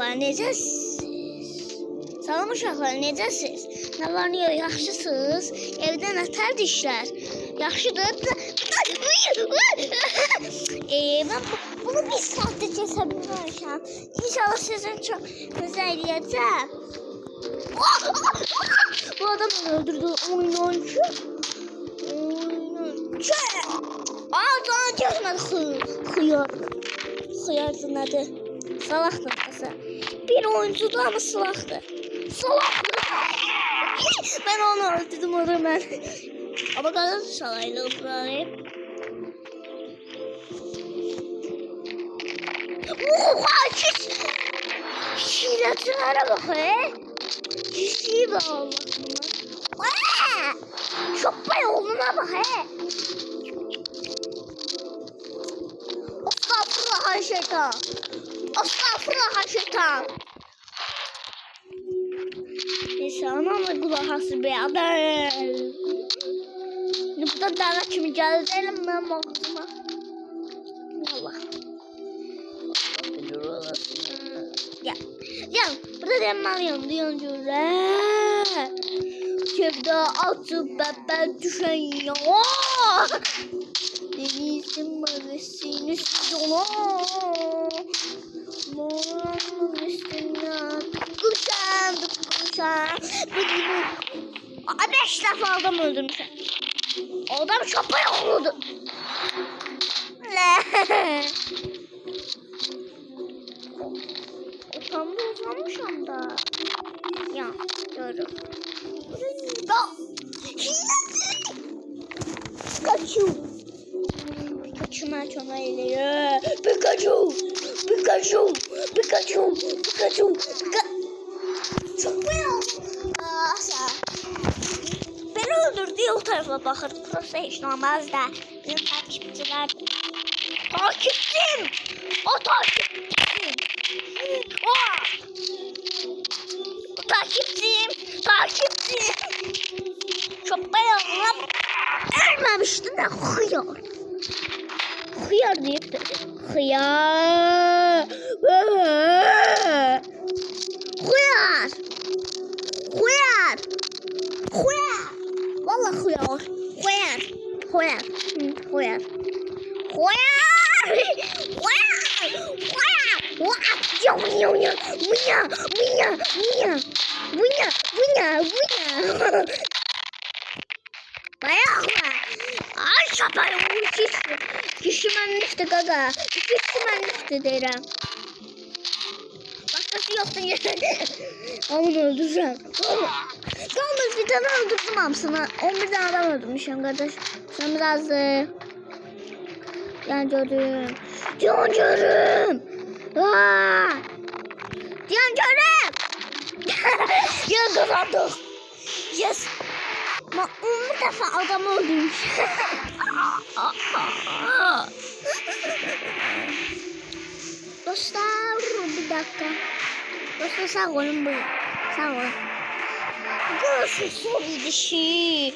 Necəsiz? Salam uşaqlar, necəsiz? Nə var, niyə yaxşısınız? Evdə nətərdir işlər? Yaxşıdır. Mən bunu bir saatdə kəsə bilməmişəm. İnşallah sizin çox gözəl eləyəcəm. Bu adam öldürdü. Oynayıcı. Sana gəlmədi xıyar. Xıyardır nədir? Salaqdır nəsə. Bir oyuncudur ama salaqdır. Salaqdır. Ben onu öldürdüm o da ben. Ama kadar salaydı burayı. Oha şiş. Şiratlara bak he. Şişi be Allah'ım. Şoppa yoluna bak he. Estağfurullah şeytan. Estağfurullah şeytan. Neyse anamla kulağası be adam. Bu da dağ kimi geldi elimden baktığıma. Valla. Gel. Burada demeliyim diyorsun. Kevde atıp bebe düşen ya. Denizin mavesini sona. Moranın üstüne kuşan. Beş defa adam öldürmüşüm. Adam şapa yolladı. Utanmışım da. Ya görüm. Pikachu. Pikachu merçona eliyor. Pikachu. Çok beyaz. Beni öldürdü o tarafa bakır. Burası hiç normal da. Benim takipçiler. Takipçim. O takipçim. O takipçim. Çok beyaz. Ölmemişti de hıyar. Hıyar deyip de. Hıyar. Vallahi hıyar. Ay şapayı kişimenlikti gaga. Kişimenlikti derim. Başkası yoktu yine. Onu öldüreceğim. Yalnız bir tane öldürdüm hamsını. 11 tane adam öldürmüşüm kardeş. Sen biraz Diyancörüm. Ya kazandık. Yes. Ben 10 defa adam öldürmüş. Dostlar bir dakika. Dostlar sağ olun bu. Sağ olun. Burası soru dişi.